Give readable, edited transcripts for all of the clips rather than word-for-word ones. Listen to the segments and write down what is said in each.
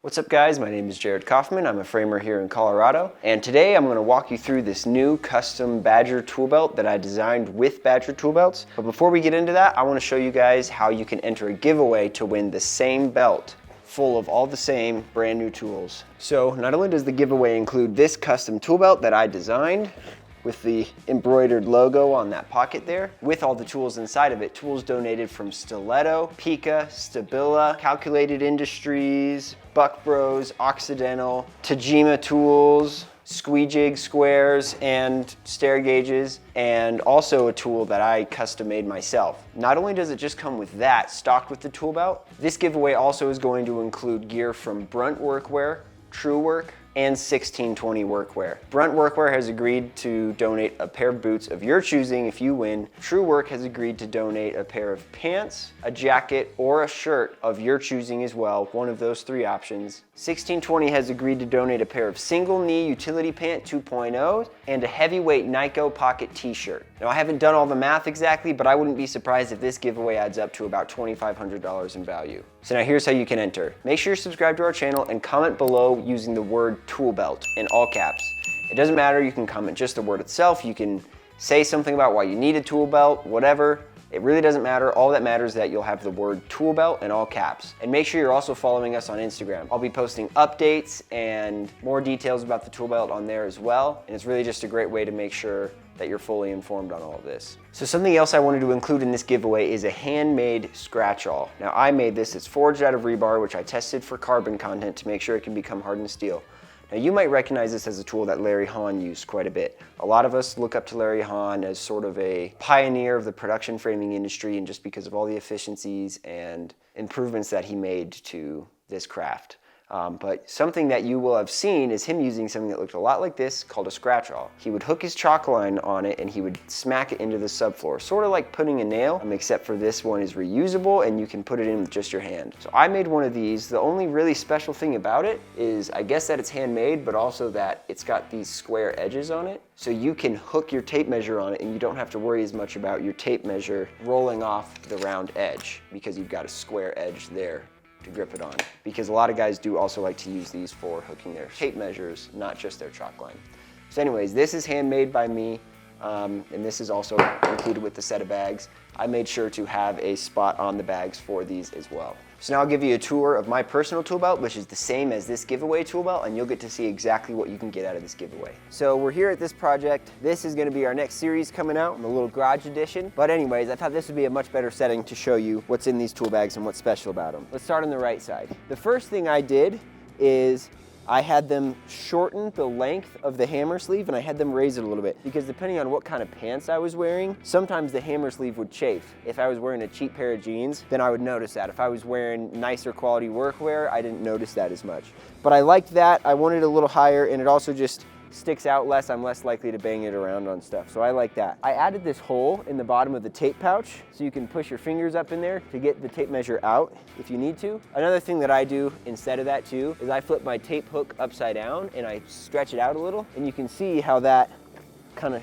What's up guys, my name is Jarod Coffman. I'm a framer here in Colorado, and today I'm going to walk you through this new custom Badger tool belt that I designed with Badger tool belts. But before we get into that, I want to show you guys how you can enter a giveaway to win the same belt full of all the same brand new tools. So not only does the giveaway include this custom tool belt that I designed with the embroidered logo on that pocket there, with all the tools inside of it, tools donated from Stiletto, Pica, Stabila, Calculated Industries, Buck Bros, Occidental, Tajima Tools, squeegee squares and stair gauges, and also a tool that I custom made myself. Not only does it just come with that stocked with the tool belt, this giveaway also is going to include gear from Brunt Workwear, Truewerk, and 1620 Workwear. Brunt Workwear has agreed to donate a pair of boots of your choosing if you win. Truewerk has agreed to donate a pair of pants, a jacket, or a shirt of your choosing as well, one of those three options. 1620 has agreed to donate a pair of single knee utility pant 2.0s and a heavyweight Nyko pocket t-shirt. Now I haven't done all the math exactly, but I wouldn't be surprised if this giveaway adds up to about $2,500 in value. So now here's how you can enter. Make sure you subscribe to our channel and comment below using the word tool belt in all caps. It doesn't matter, you can comment just the word itself, you can say something about why you need a tool belt, whatever. It really doesn't matter. All that matters is that you'll have the word tool belt in all caps. And make sure you're also following us on Instagram. I'll be posting updates and more details about the tool belt on there as well. And it's really just a great way to make sure that you're fully informed on all of this. So something else I wanted to include in this giveaway is a handmade scratch-all. Now I made this, it's forged out of rebar, which I tested for carbon content to make sure it can become hardened steel. Now you might recognize this as a tool that Larry Hahn used quite a bit. A lot of us look up to Larry Hahn as sort of a pioneer of the production framing industry, and just because of all the efficiencies and improvements that he made to this craft. But something that you will have seen is him using something that looked a lot like this called a scratch-all. He would hook his chalk line on it and he would smack it into the subfloor, sort of like putting a nail, except for this one is reusable and you can put it in with just your hand. So I made one of these. The only really special thing about it is I guess that it's handmade, but also that it's got these square edges on it. So you can hook your tape measure on it and you don't have to worry as much about your tape measure rolling off the round edge because you've got a square edge there to grip it on, because a lot of guys do also like to use these for hooking their tape measures, not just their chalk line. So anyways, this is handmade by me, and this is also included with the set of bags. I made sure to have a spot on the bags for these as well. So now I'll give you a tour of my personal tool belt, which is the same as this giveaway tool belt, and you'll get to see exactly what you can get out of this giveaway. So we're here at this project. This is going to be our next series coming out, the little garage edition. But anyways, I thought this would be a much better setting to show you what's in these tool bags and what's special about them. Let's start on the right side. The first thing I did is I had them shorten the length of the hammer sleeve and I had them raise it a little bit because depending on what kind of pants I was wearing, sometimes the hammer sleeve would chafe. If I was wearing a cheap pair of jeans, then I would notice that. If I was wearing nicer quality workwear, I didn't notice that as much. But I liked that. I wanted it a little higher and it also just sticks out less. I'm less likely to bang it around on stuff, so I like that. I added this hole in the bottom of the tape pouch so you can push your fingers up in there to get the tape measure out if you need to. Another thing that I do instead of that too is I flip my tape hook upside down and I stretch it out a little, and you can see how that kind of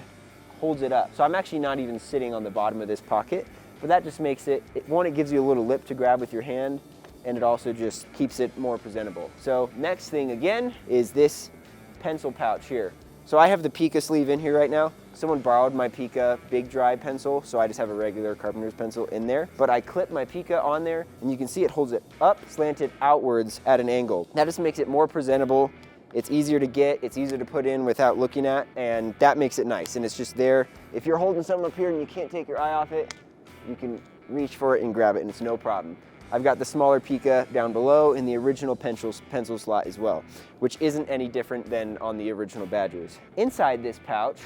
holds it up. So I'm actually not even sitting on the bottom of this pocket, but that just makes it, one, it gives you a little lip to grab with your hand, and it also just keeps it more presentable. So next thing again is this pencil pouch here. So I have the Pica sleeve in here right now. Someone borrowed my Pica big dry pencil, so I just have a regular carpenter's pencil in there. But I clip my Pica on there and you can see it holds it up, slanted outwards at an angle. That just makes it more presentable. It's easier to get, it's easier to put in without looking at, and that makes it nice. And it's just there. If you're holding something up here and you can't take your eye off it, you can reach for it and grab it and it's no problem. I've got the smaller Pica down below in the original pencil slot as well, which isn't any different than on the original Badgers. Inside this pouch,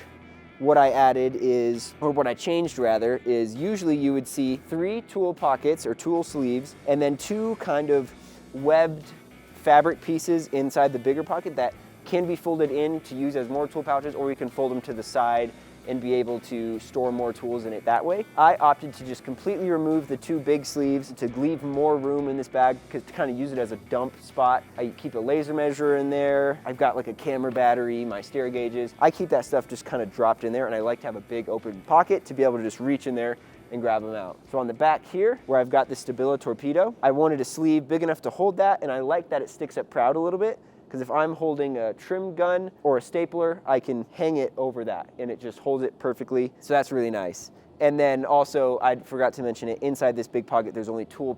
what I added is, or what I changed rather, is usually you would see 3 tool pockets or tool sleeves and then 2 kind of webbed fabric pieces inside the bigger pocket that can be folded in to use as more tool pouches, or you can fold them to the side and be able to store more tools in it that way. I opted to just completely remove the 2 big sleeves to leave more room in this bag, because to kind of use it as a dump spot. I keep a laser measure in there. I've got like a camera battery, my stair gauges. I keep that stuff just kind of dropped in there, and I like to have a big open pocket to be able to just reach in there and grab them out. So on the back here, where I've got the Stabila torpedo, I wanted a sleeve big enough to hold that, and I like that it sticks up proud a little bit, because if I'm holding a trim gun or a stapler, I can hang it over that, and it just holds it perfectly. So that's really nice. And then also, I forgot to mention it, inside this big pocket, there's only 2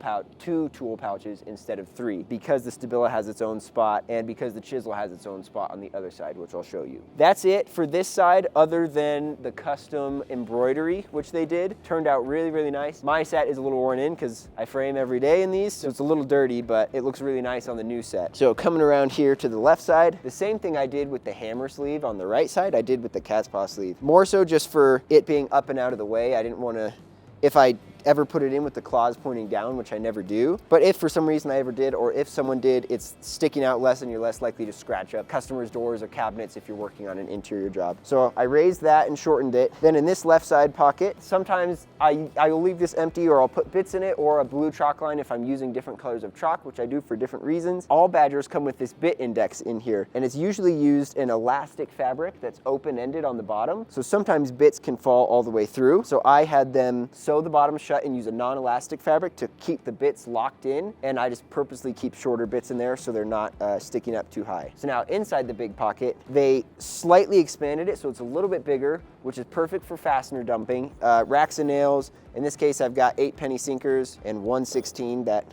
tool pouches instead of 3, because the Stabila has its own spot and because the chisel has its own spot on the other side, which I'll show you. That's it for this side, other than the custom embroidery, which they did. Turned out really, really nice. My set is a little worn in because I frame every day in these, so it's a little dirty, but it looks really nice on the new set. So coming around here to the left side, the same thing I did with the hammer sleeve on the right side, I did with the cat's paw sleeve. More so just for it being up and out of the way. I didn't want to, if I ever put it in with the claws pointing down, which I never do, but if for some reason I ever did, or if someone did, it's sticking out less and you're less likely to scratch up customers' doors or cabinets if you're working on an interior job. So I raised that and shortened it. Then in this left side pocket, sometimes I will leave this empty, or I'll put bits in it, or a blue chalk line if I'm using different colors of chalk, which I do for different reasons. All Badgers come with this bit index in here, and it's usually used in elastic fabric that's open-ended on the bottom. So sometimes bits can fall all the way through. So I had them sew the bottom shut and use a non-elastic fabric to keep the bits locked in, and I just purposely keep shorter bits in there so they're not sticking up too high. So now inside the big pocket, they slightly expanded it so it's a little bit bigger, which is perfect for fastener dumping. Racks of nails, in this case I've got 8 penny sinkers and 1/16 that,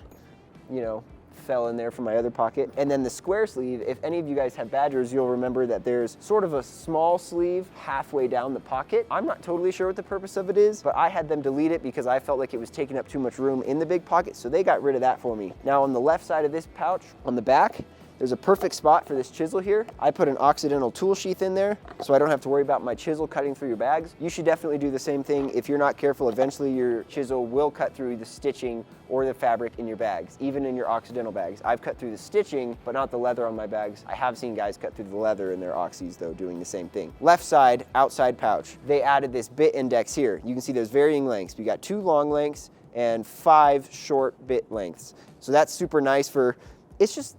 you know, fell in there from my other pocket. And then the square sleeve, if any of you guys have Badgers, you'll remember that there's sort of a small sleeve halfway down the pocket. I'm not totally sure what the purpose of it is, but I had them delete it because I felt like it was taking up too much room in the big pocket, so they got rid of that for me. Now on the left side of this pouch, on the back, there's a perfect spot for this chisel here. I put an Occidental tool sheath in there so I don't have to worry about my chisel cutting through your bags. You should definitely do the same thing. If you're not careful, eventually your chisel will cut through the stitching or the fabric in your bags, even in your Occidental bags. I've cut through the stitching, but not the leather on my bags. I have seen guys cut through the leather in their Oxys though, doing the same thing. Left side, outside pouch, they added this bit index here. You can see there's varying lengths. We got 2 long lengths and 5 short bit lengths. So that's super nice for, it's just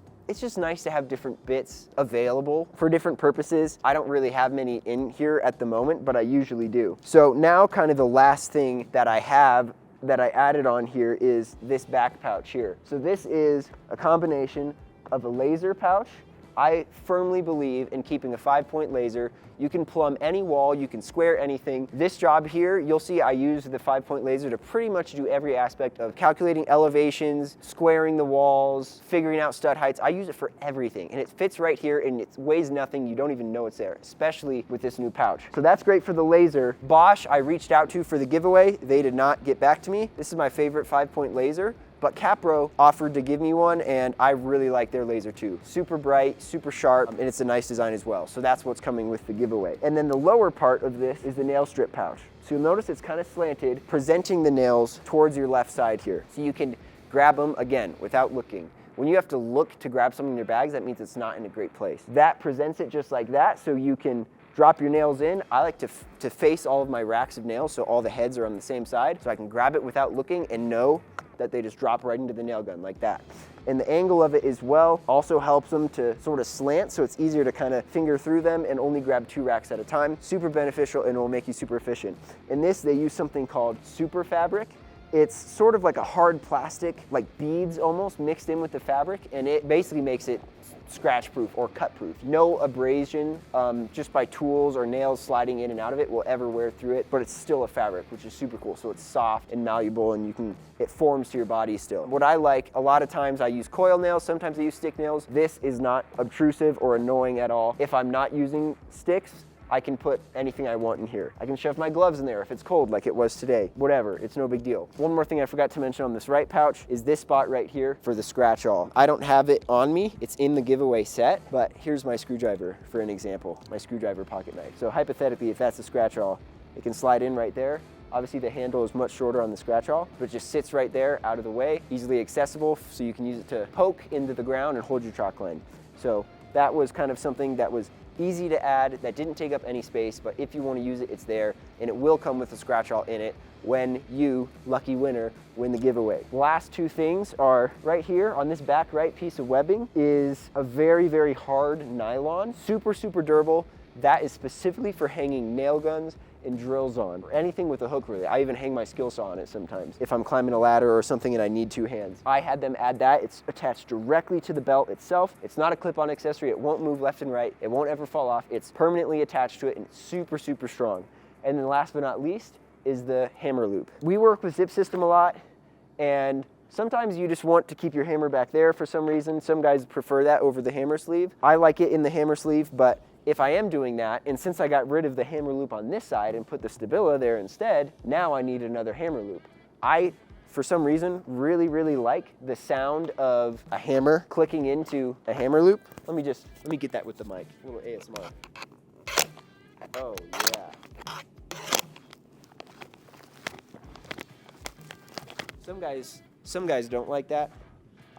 nice to have different bits available for different purposes. I don't really have many in here at the moment, but I usually do. So now kind of the last thing that I have that I added on here is this back pouch here. So this is a combination of a laser pouch. I firmly believe in keeping a 5-point laser. You can plumb any wall, you can square anything. This job here, you'll see I use the 5-point laser to pretty much do every aspect of calculating elevations, squaring the walls, figuring out stud heights. I use it for everything, and it fits right here, and it weighs nothing. You don't even know it's there, especially with this new pouch. So that's great for the laser. Bosch, I reached out to for the giveaway. They did not get back to me. This is my favorite 5-point laser. But Capro offered to give me one, and I really like their laser too. Super bright, super sharp, and it's a nice design as well. So that's what's coming with the giveaway. And then the lower part of this is the nail strip pouch. So you'll notice it's kind of slanted, presenting the nails towards your left side here. So you can grab them, again, without looking. When you have to look to grab something in your bags, that means it's not in a great place. That presents it just like that, so you can drop your nails in. I like to face all of my racks of nails so all the heads are on the same side, so I can grab it without looking and know that they just drop right into the nail gun like that. And the angle of it as well also helps them to sort of slant, so it's easier to kind of finger through them and only grab 2 racks at a time. Super beneficial, and it will make you super efficient. In this, they use something called super fabric. It's sort of like a hard plastic, like beads almost, mixed in with the fabric, and it basically makes it scratch proof or cut proof. No abrasion just by tools or nails sliding in and out of it will ever wear through it, but it's still a fabric, which is super cool. So it's soft and malleable, and it forms to your body still. What I like, a lot of times I use coil nails, sometimes I use stick nails. This is not obtrusive or annoying at all. If I'm not using sticks, I can put anything I want in here. I can shove my gloves in there if it's cold like it was today. Whatever, it's no big deal. One more thing I forgot to mention on this right pouch is this spot right here for the scratch awl. I don't have it on me, it's in the giveaway set, but here's my screwdriver for an example, my screwdriver pocket knife. So hypothetically, if that's a scratch awl, it can slide in right there. Obviously the handle is much shorter on the scratch awl, but it just sits right there out of the way, easily accessible, so you can use it to poke into the ground and hold your chalk line. So that was kind of something that was easy to add, that didn't take up any space, but if you want to use it, it's there, and it will come with a scratch awl in it when you, lucky winner, win the giveaway. The last 2 things are right here on this back right piece of webbing is a very, very hard nylon, super, super durable. That is specifically for hanging nail guns and drills on, or anything with a hook really. I even hang my skill saw on it sometimes if I'm climbing a ladder or something and I need two hands. I had them add that. It's attached directly to the belt itself. It's not a clip-on accessory. It won't move left and right. It won't ever fall off. It's permanently attached to it, and it's super, super strong. And then last but not least is the hammer loop. We work with Zip System a lot, and sometimes you just want to keep your hammer back there for some reason. Some guys prefer that over the hammer sleeve. I like it in the hammer sleeve, but if I am doing that, and since I got rid of the hammer loop on this side and put the Stabila there instead, now I need another hammer loop. I, for some reason, really like the sound of a hammer clicking into a hammer loop. Let me get that with the mic, a little ASMR. Oh yeah. Some guys don't like that.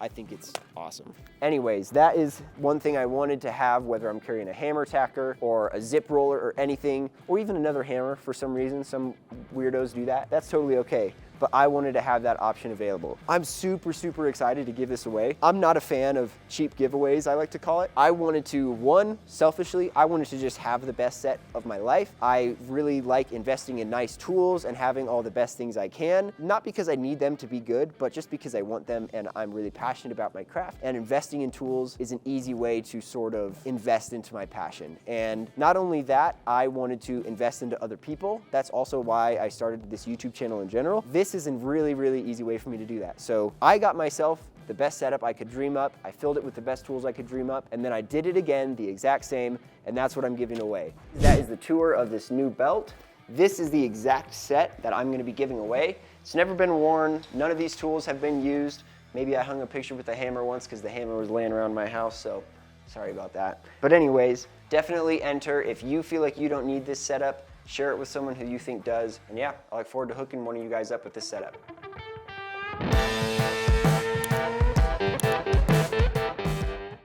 I think it's awesome. Anyways, that is one thing I wanted to have, whether I'm carrying a hammer tacker or a zip roller or anything, or even another hammer for some reason. Some weirdos do that. That's totally okay. But I wanted to have that option available. I'm super excited to give this away. I'm not a fan of cheap giveaways, I like to call it. I wanted to, selfishly, I wanted to just have the best set of my life. I really like investing in nice tools and having all the best things I can, not because I need them to be good, but just because I want them and I'm really passionate about my craft. And investing in tools is an easy way to sort of invest into my passion. And not only that, I wanted to invest into other people. That's also why I started this YouTube channel in general. This is a really easy way for me to do that. So I got myself the best setup I could dream up. I filled it with the best tools I could dream up, and then I did it again, the exact same, and that's what I'm giving away. That is the tour of this new belt. This is the exact set that I'm gonna be giving away. It's never been worn. None of these tools have been used. Maybe I hung a picture with the hammer once because the hammer was laying around my house, so sorry about that. But anyways, definitely enter. If you feel like you don't need this setup, share it with someone who you think does. And yeah, I look forward to hooking one of you guys up with this setup.